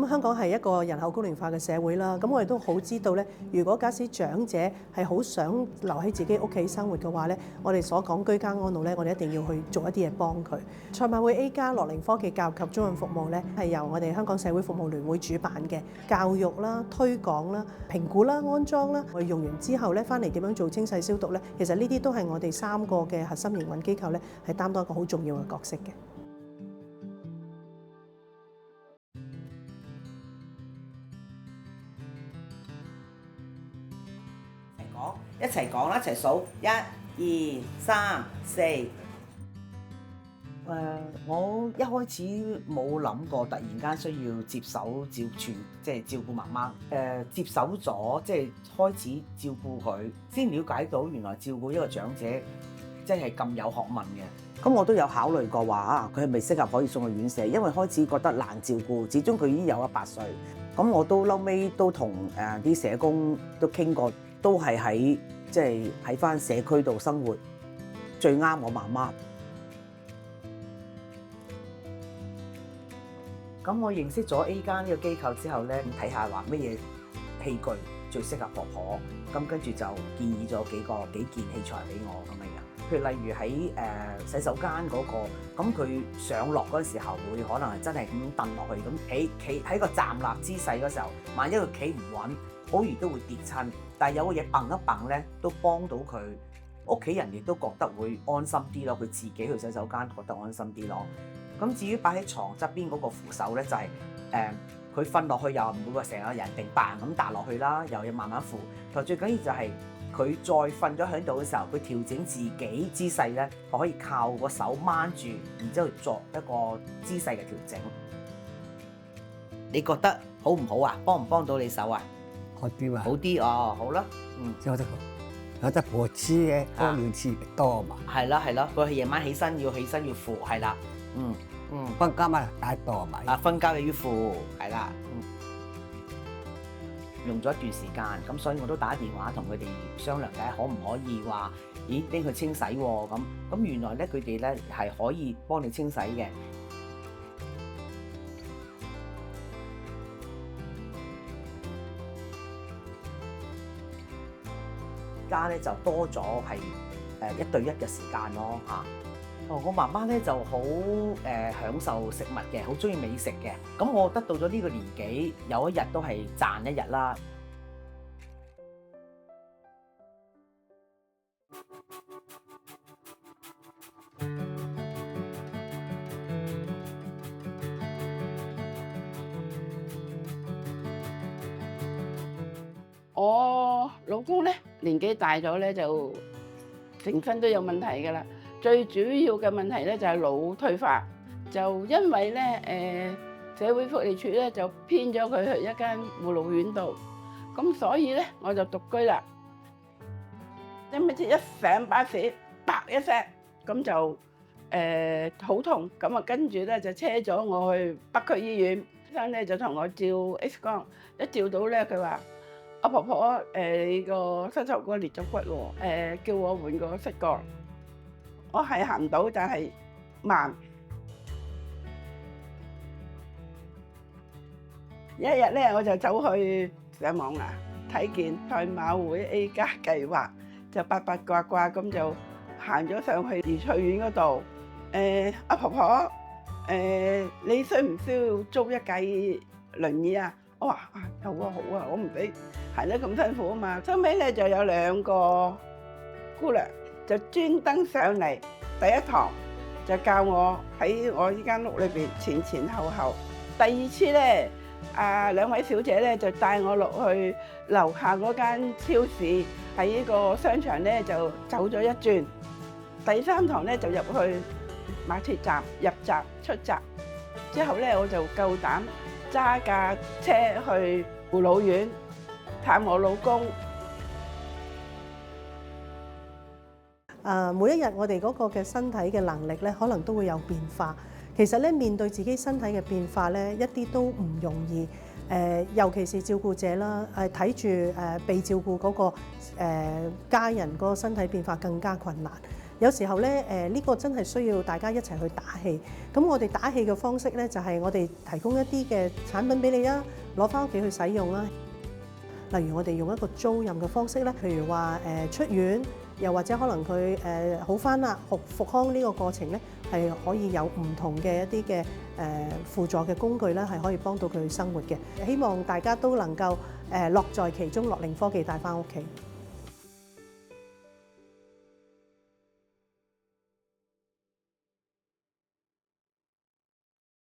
咁香港係一個人口高齡化嘅社會啦，咁我哋都好知道咧，如果假使長者係好想留喺自己屋企生活嘅話咧，我哋所講居家安老咧，我哋一定要去做一啲嘢幫佢。賽馬會 A+ 樂齡科技教育及中運服務咧，係由我哋香港社會服務聯會主辦嘅，教育啦、推廣啦、評估啦、安裝啦，我哋用完之後咧，翻嚟點樣做清洗消毒咧，其實呢啲都係我哋3個嘅核心營運機構咧，係擔當一個好重要嘅角色嘅。一齊講啦，一齊數1、2、3、4。我一開始冇諗過，突然間需要接手即係照顧媽媽。接手咗，即係開始照顧佢，先了解到原來照顧一個長者即係咁有學問嘅。咁我都有考慮過話啊，佢係咪適合可以送去院舍？因為開始覺得難照顧，始終佢已經有100歲。咁我都嬲尾都同啲社工都傾過。都係喺翻社區度生活，最啱我媽媽。咁我認識咗 A+ 呢個機構之後咧，睇下話乜嘢器具最適合婆婆，咁跟住就建議咗幾件器材俾我咁樣。譬如例如喺洗手間嗰個，咁佢上落嗰陣時候會可能係真係咁蹬落去，咁企喺個站立姿勢嗰時候，萬一佢企唔穩，好容易都會跌親。但係有個嘢掟一掟咧，都幫到佢屋企人，亦都覺得會安心啲咯。佢自己去洗手間覺得安心啲咯。咁至於擺喺床側邊嗰個扶手咧，就係佢瞓落去又唔會話成個人定扮咁搭落去啦，又要慢慢扶。同最緊要就係佢再瞓咗喺度嘅時候，佢調整自己姿勢咧，可以靠個手掹住，然之後作一個姿勢嘅調整。你覺得好唔好啊？幫唔幫到你手啊？好啲嘛？好啲哦，好啦，有得扶持嘅，多兩次多嘛。係啦，佢夜晚起身要扶，係啦，瞓覺嘛大多嘛。瞓覺又要扶，係啦，用咗一段時間，咁所以我都打電話同佢哋商量緊，可唔可以話，拎佢清洗喎，咁原來咧佢哋咧係可以幫你清洗嘅。而家咧就多咗係1對1嘅時間咯嚇。我媽媽咧就好享受食物嘅，好中意美食嘅。咁我覺得到咗呢個年紀，有一日都係賺一日啦。我老公咧年紀大咗咧，就成身都有問題㗎啦。最主要嘅問題咧就係腦退化，就因為咧社會福利署咧就編咗佢去一間護老院度，咁所以咧我就獨居啦。因為一上巴士，啪一聲咁就好痛，咁啊跟住咧就車咗我去北區醫院，醫生咧就同我照 X 光，一照到咧佢話：阿婆婆你個膝頭哥裂咗骨喎，叫我換個膝蓋。我係行唔到，但係慢。一日咧我就走去上網啦，睇見賽馬會 A+ 計劃，就八卦咁就行咗上去怡翠苑嗰度。阿婆婆，你需唔需要租一架輪椅啊？我話好啊，我唔使行得咁辛苦啊嘛。收尾咧就有2個姑娘就專登上嚟，第一堂就教我喺我呢間屋裏邊前後。第二次咧，2位小姐咧就帶我落去樓下嗰間超市，喺呢個商場咧就走咗一轉。第3堂咧就入去馬鐵站入閘出閘，之後咧我就夠膽揸架車去護老院探我老公。每一日我哋嗰個嘅身體嘅能力咧，可能都會有變化。其實咧，面對自己身體嘅變化咧，一啲都唔容易。尤其是照顧者啦，睇住被照顧嗰個家人嗰個身體變化更加困難。有時候咧呢個真係需要大家一齊去打氣。咁我哋打氣嘅方式咧就係我哋提供一啲嘅產品俾你啊，攞翻屋企去使用啦。例如我哋用一個租賃嘅方式咧，譬如話出院，又或者可能佢好翻啦，復康呢個過程咧係可以有唔同嘅一啲嘅輔助嘅工具咧，係可以幫到佢生活嘅。希望大家都能夠樂在其中，樂齡科技帶翻屋企。